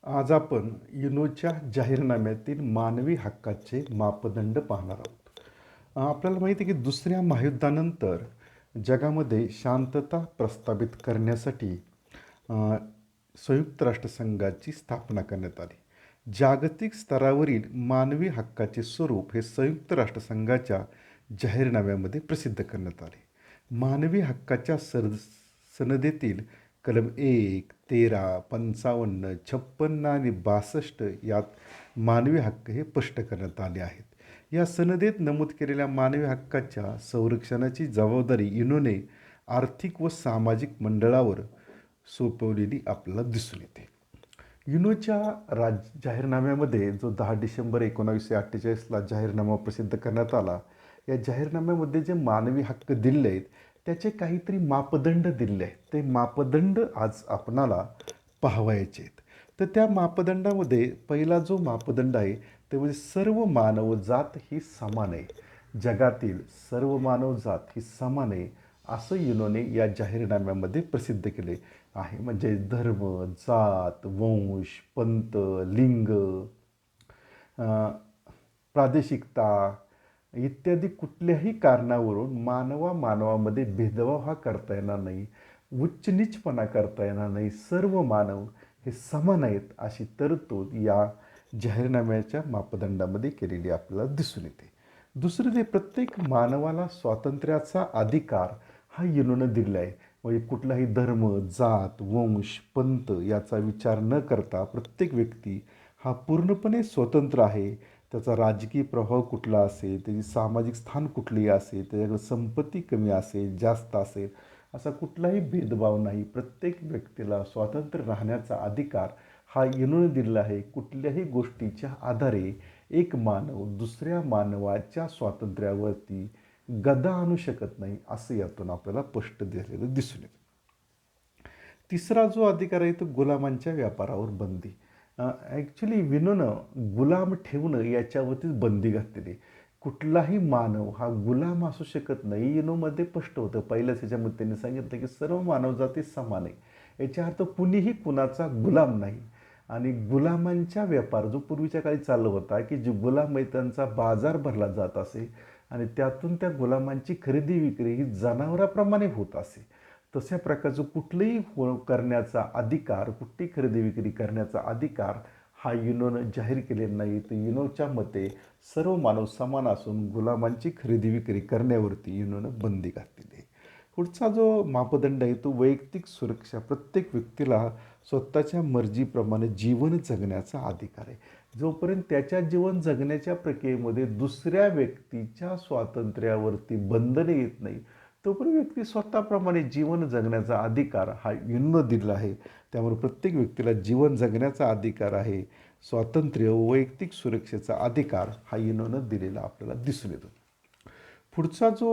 आज आपण युनोच्या जाहीरनाम्यातील मानवी हक्काचे मापदंड पाहणार आहोत. आपल्याला माहिती आहे की दुसऱ्या महायुद्धानंतर जगामध्ये शांतता प्रस्थापित करण्यासाठी अ, संयुक्त राष्ट्रसंघाची स्थापना करण्यात आली. जागतिक स्तरावरील मानवी हक्काचे स्वरूप हे संयुक्त राष्ट्रसंघाच्या जाहीरनाम्यामध्ये प्रसिद्ध करण्यात आले. मानवी हक्काच्या सनदेतील कलम 1, 13, 55, 56 आणि 62 यात मानवी हक्क हे स्पष्ट करण्यात आले आहेत. या सनदेत नमूद केलेल्या मानवी हक्काच्या संरक्षणाची जबाबदारी युनोने आर्थिक व सामाजिक मंडळावर सोपवलेली आपल्याला दिसून येते. युनोच्या जाहीरनाम्यामध्ये जो 10 डिसेंबर 1948ला जाहीरनामा प्रसिद्ध करण्यात आला, या जाहीरनाम्यामध्ये जे मानवी हक्क दिले आहेत त्याचे काहीतरी मापदंड दिले आहेत. ते मापदंड आज आपणाला पाहावयाचे आहेत. तर त्या मापदंडामध्ये पहिला जो मापदंड आहे ते म्हणजे सर्व मानवजात ही समान आहे. जगातील सर्व मानवजात ही समान आहे असं युनोने या जाहीरनाम्यामध्ये प्रसिद्ध केले आहे. म्हणजे धर्म, जात, वंश, पंथ, लिंग, प्रादेशिकता इत्यादी कुठल्याही कारणावरून मानवामध्ये भेदभाव हा करता येणार नाही, उच्च नीचपणा करता येणार नाही. सर्व मानव हे समान आहेत अशी तरतूद या जाहीरनाम्याच्या मापदंडामध्ये केलेली आपल्याला दिसून येते. दुसरं ते प्रत्येक मानवाला स्वातंत्र्याचा अधिकार हा युनोनं दिला आहे. म्हणजे कुठलाही धर्म, जात, वंश, पंथ याचा विचार न करता प्रत्येक व्यक्ती हा पूर्णपणे स्वतंत्र आहे. त्याचा राजकीय प्रभाव कुठला असेल, त्याची सामाजिक स्थान कुठली असेल, त्याच्याकडे संपत्ती कमी असेल, जास्त असेल, असा कुठलाही भेदभाव नाही. प्रत्येक व्यक्तीला स्वातंत्र्य राहण्याचा अधिकार हा युनोने दिलेला आहे. कुठल्याही गोष्टीच्या आधारे एक मानव दुसऱ्या मानवाच्या स्वातंत्र्यावरती गदा आणू शकत नाही असं यातून आपल्याला स्पष्ट दिलेलं दिसून येतं. तिसरा जो अधिकार आहे तो गुलामांच्या व्यापारावर बंदी. ॲक्च्युली युनोनं गुलाम ठेवणं याच्यावरतीच बंदी घातलेली. कुठलाही मानव हा गुलाम असू शकत नाही. युनोमध्ये स्पष्ट होतं. पहिल्याच ह्याच्यामध्ये त्यांनी सांगितलं की सर्व मानवजाती समान आहे. याच्या अर्थ कुणीही कुणाचा गुलाम नाही. आणि गुलामांच्या व्यापार जो पूर्वीच्या काळी चालू होता की जे गुलाम आहे त्यांचा बाजार भरला जात असे आणि त्यातून त्या गुलामांची खरेदी विक्री ही जनावराप्रमाणे होत असे. तशा प्रकारचं कुठलंही करण्याचा अधिकार, कुठली खरेदी विक्री करण्याचा अधिकार हा युनोनं जाहीर केलेला नाही. तर युनोच्या मते सर्व मानव समान असून गुलामांची खरेदी विक्री करण्यावरती युनोनं बंदी घातलेली आहे. पुढचा जो मापदंड आहे तो वैयक्तिक सुरक्षा. प्रत्येक व्यक्तीला स्वतःच्या मर्जीप्रमाणे जीवन जगण्याचा अधिकार आहे. जोपर्यंत त्याच्या जीवन जगण्याच्या प्रक्रियेमध्ये दुसऱ्या व्यक्तीच्या स्वातंत्र्यावरती बंधने येत नाही तोपर्यंत व्यक्ती स्वतःप्रमाणे जीवन जगण्याचा अधिकार हा युनोनं दिला आहे. त्यामुळे प्रत्येक व्यक्तीला जीवन जगण्याचा अधिकार आहे. स्वातंत्र्य व वैयक्तिक सुरक्षेचा अधिकार हा युनोनं दिलेला आपल्याला दिसून येतो. पुढचा जो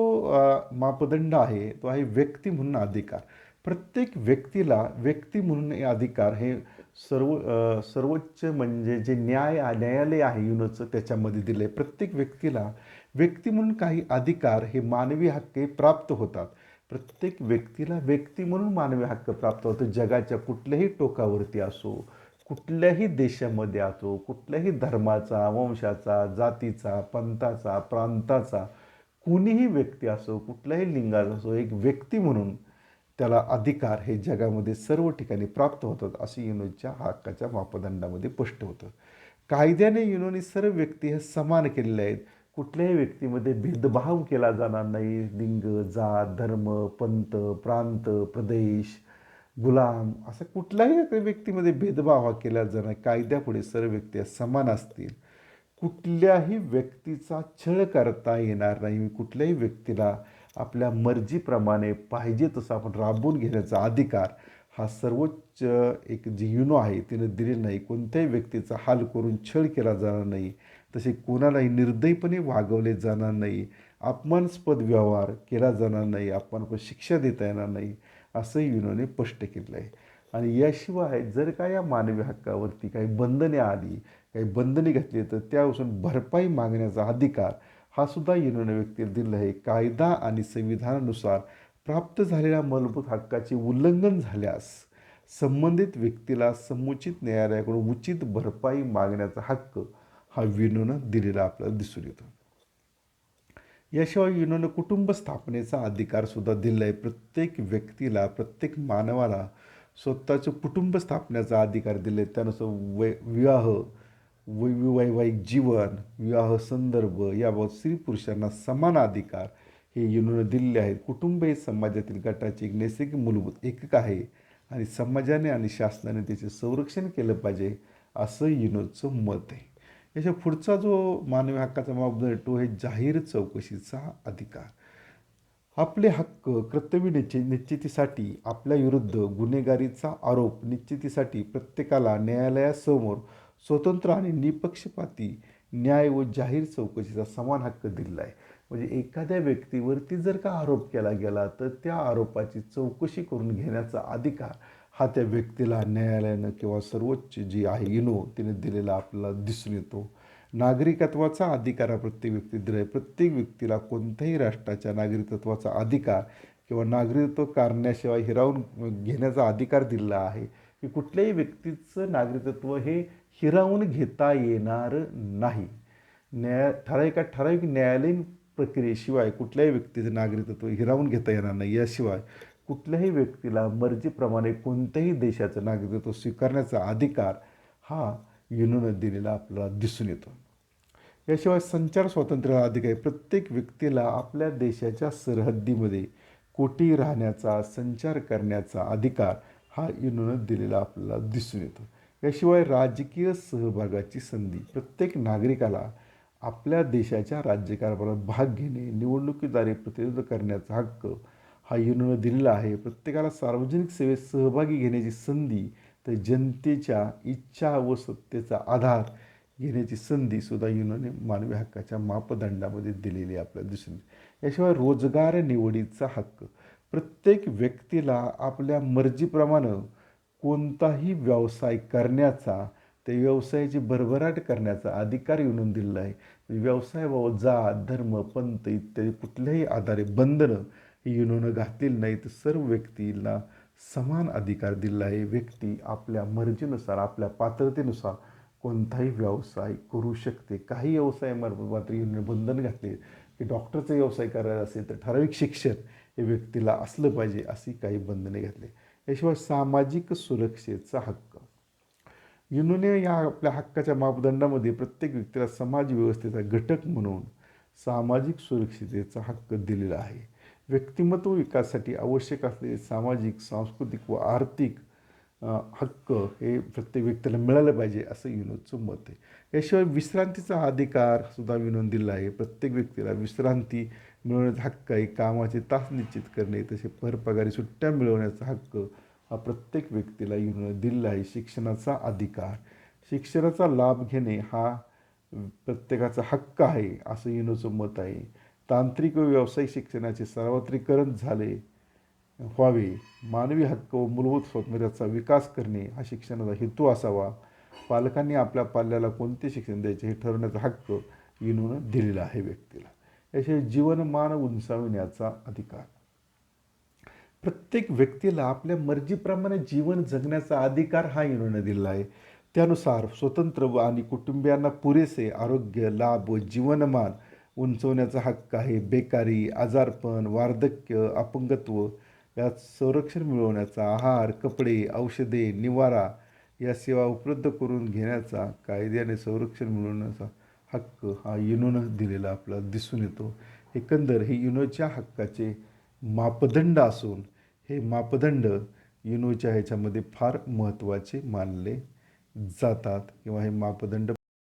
मापदंड आहे तो आहे व्यक्ती म्हणून अधिकार. प्रत्येक व्यक्तीला व्यक्ती म्हणून हे अधिकार हे सर्वोच्च म्हणजे जे न्यायालय आहे युनोचं त्याच्यामध्ये दिलं आहे. प्रत्येक व्यक्तीला व्यक्ती म्हणून काही अधिकार हे मानवी हक्क हे प्राप्त होतात. प्रत्येक व्यक्तीला व्यक्ती म्हणून मानवी हक्क प्राप्त होतं. जगाच्या कुठल्याही टोकावरती असो, कुठल्याही देशामध्ये असो, कुठल्याही धर्माचा, वंशाचा, जातीचा, पंथाचा, प्रांताचा कुणीही व्यक्ती असो, कुठल्याही लिंगाचा असो, एक व्यक्ती म्हणून त्याला अधिकार हे जगामध्ये सर्व ठिकाणी प्राप्त होतात असे युनोच्या हक्काच्या मापदंडामध्ये स्पष्ट होतं. कायद्याने युनोने सर्व व्यक्ती हे समान केलेले आहेत. कुठल्याही व्यक्तीमध्ये भेदभाव केला जाणार नाही. लिंग, जात, धर्म, पंथ, प्रांत, प्रदेश, गुलाम असा कुठल्याही व्यक्तीमध्ये भेदभाव हा केला जाणार नाही. कायद्यापुढे सर्व व्यक्ती समान असतील. कुठल्याही व्यक्तीचा छळ करता येणार नाही. कुठल्याही व्यक्तीला आपल्या मर्जीप्रमाणे पाहिजे तसं आपण राबवून घेण्याचा अधिकार हा सर्वोच्च एक जी युनो आहे तिनं दिलेला नाही. कोणत्याही व्यक्तीचा हाल करून छळ केला जाणार नाही. तसे कोणालाही निर्दयीपणे वागवले जाणार नाही. अपमानास्पद व्यवहार केला जाणार नाही. अपमानास्पद शिक्षा देता येणार नाही असंही युनोने स्पष्ट केलेलं आहे. आणि याशिवाय जर का या मानवी हक्कावरती काही बंधने आली, काही बंधने घातली तर त्यापासून भरपाई मागण्याचा अधिकार हा सुद्धा युनोने व्यक्तीला दिला आहे. कायदा आणि संविधानानुसार प्राप्त झालेल्या मूलभूत हक्काचे उल्लंघन झाल्यास संबंधित व्यक्तीला समुचित न्यायालयाकडून उचित भरपाई मागण्याचा हक्क हा युनोनं दिलेला आपल्याला दिसून येतो. याशिवाय युनोनं कुटुंब स्थापनेचा अधिकार सुद्धा दिला आहे. प्रत्येक व्यक्तीला, प्रत्येक मानवाला स्वतःचं कुटुंब स्थापनेचा अधिकार दिले. त्यानुसार विवाह, वैवाहिक जीवन, विवाह संदर्भ याबाबत स्त्री पुरुषांना समान अधिकार हे युनोनं दिलेले आहेत. कुटुंब हे समाजातील गटाचे एक नैसर्गिक मूलभूत एकक आहे आणि समाजाने आणि शासनाने त्याचे संरक्षण केलं पाहिजे असं युनोचं मत आहे. याच्या पुढचा जो मानवी हक्काचा मापदंड तो आहे जाहीर चौकशीचा अधिकार. आपले हक्क कर्तव्य निश्चितीसाठी, आपल्या विरुद्ध गुन्हेगारीचा आरोप निश्चितीसाठी प्रत्येकाला न्यायालयासमोर स्वतंत्र आणि निपक्षपाती न्याय व जाहीर चौकशीचा समान हक्क दिला आहे. म्हणजे एखाद्या व्यक्तीवरती जर का आरोप केला गेला तर त्या आरोपाची चौकशी करून घेण्याचा अधिकार हा त्या व्यक्तीला न्यायालयानं किंवा सर्वोच्च जी आहे युनो तिने दिलेला आपल्याला दिसून येतो. नागरिकत्वाचा अधिकार हा प्रत्येक व्यक्ती दिला आहे. प्रत्येक व्यक्तीला कोणत्याही राष्ट्राच्या नागरिकत्वाचा अधिकार किंवा नागरिकत्व करण्याशिवाय हिरावून घेण्याचा अधिकार दिला आहे की कुठल्याही व्यक्तीचं नागरिकत्व हे हिरावून घेता येणार नाही. ठराविक न्यायालयीन प्रक्रियेशिवाय कुठल्याही व्यक्तीचं नागरिकत्व हिरावून घेता येणार नाही. याशिवाय कुठल्याही व्यक्तीला मर्जीप्रमाणे कोणत्याही देशाचं नागरिकत्व स्वीकारण्याचा अधिकार हा युनोनं दिलेला आपल्याला दिसून येतो. याशिवाय संचार स्वातंत्र्य अधिकार आहे. प्रत्येक व्यक्तीला आपल्या देशाच्या सरहद्दीमध्ये कोठेही राहण्याचा, संचार करण्याचा अधिकार हा युनोनं दिलेला आपल्याला दिसून येतो. याशिवाय राजकीय सहभागाची संधी. प्रत्येक नागरिकाला आपल्या देशाच्या राज्यकारभारात भाग घेणे, निवडणुकीद्वारे प्रतिनिधित्व करण्याचा हक्क हा युनोनं दिलेला आहे. प्रत्येकाला सार्वजनिक सेवेत सहभागी घेण्याची संधी, तर जनतेच्या इच्छा व सत्तेचा आधार घेण्याची संधीसुद्धा युनोने मानवी हक्काच्या मापदंडामध्ये दिलेली आपल्याला दिसून येते. याशिवाय रोजगार निवडीचा हक्क. प्रत्येक व्यक्तीला आपल्या मर्जीप्रमाणे कोणताही व्यवसाय करण्याचा, त्या व्यवसायाची भरभराट करण्याचा अधिकार युनोनं दिलेला आहे. व्यवसायाबाबत जात, धर्म, पंथ इत्यादी कुठल्याही आधारे बंधनं ही युनोनं घातलेली नाही. तर सर्व व्यक्तीला समान अधिकार दिला आहे. व्यक्ती आपल्या मर्जीनुसार, आपल्या पात्रतेनुसार कोणताही व्यवसाय करू शकते. काही व्यवसायामार्फत मात्र युनोनं बंधन घातले की डॉक्टरचा व्यवसाय करायचा असेल तर ठराविक शिक्षण हे व्यक्तीला असलं पाहिजे, अशी काही बंधने घातली. याशिवाय सामाजिक सुरक्षेचा हक्क. युनोने या आपल्या हक्काच्या मापदंडामध्ये प्रत्येक व्यक्तीला समाज व्यवस्थेचा घटक म्हणून सामाजिक सुरक्षिततेचा हक्क दिलेला आहे. व्यक्तिमत्व विकासासाठी आवश्यक असलेले सामाजिक, सांस्कृतिक व आर्थिक हक्क हे प्रत्येक व्यक्तीला मिळालं पाहिजे असं युनोचं मत आहे. याशिवाय विश्रांतीचा अधिकार सुद्धा युनोनं दिला आहे. प्रत्येक व्यक्तीला विश्रांती मिळवण्याचा हक्क आहे. कामाचे तास निश्चित करणे, तसे पगारी सुट्ट्या मिळवण्याचा हक्क हा प्रत्येक व्यक्तीला युनोनं दिलेला आहे. शिक्षणाचा अधिकार. शिक्षणाचा लाभ घेणे हा प्रत्येकाचा हक्क आहे असं युनोचं मत आहे. तांत्रिक व व्यावसायिक शिक्षणाचे सार्वत्रिकरण व्हावे. मानवी हक्क व मूलभूत स्वातंत्र्याचा विकास करणे हा शिक्षणाचा हेतू असावा. पालकांनी आपल्या पाल्याला कोणते शिक्षण द्यायचे हे ठरवण्याचा हक्क युनोनं दिलेला आहे व्यक्तीला. याशिवाय जीवनमान उंचाविण्याचा अधिकार. प्रत्येक व्यक्तीला आपल्या मर्जीप्रमाणे जीवन जगण्याचा अधिकार हा युनोनं दिलेला आहे. त्यानुसार स्वतंत्र आणि कुटुंबियांना पुरेसे आरोग्य, लाभ व जीवनमान उंचवण्याचा हक्क आहे. बेकारी, आजारपण, वार्धक्य, अपंगत्व यात संरक्षण मिळवण्याचा, आहार, कपडे, औषधे, निवारा या सेवा उपलब्ध करून घेण्याचा, कायद्याने संरक्षण मिळवण्याचा हक्क हा युनोनं दिलेला आपल्याला दिसून येतो. एकंदर हे युनोच्या हक्काचे मापदंड असून हे मापदंड युनोच्या ह्याच्यामध्ये फार महत्त्वाचे मानले जातात किंवा हे मापदंड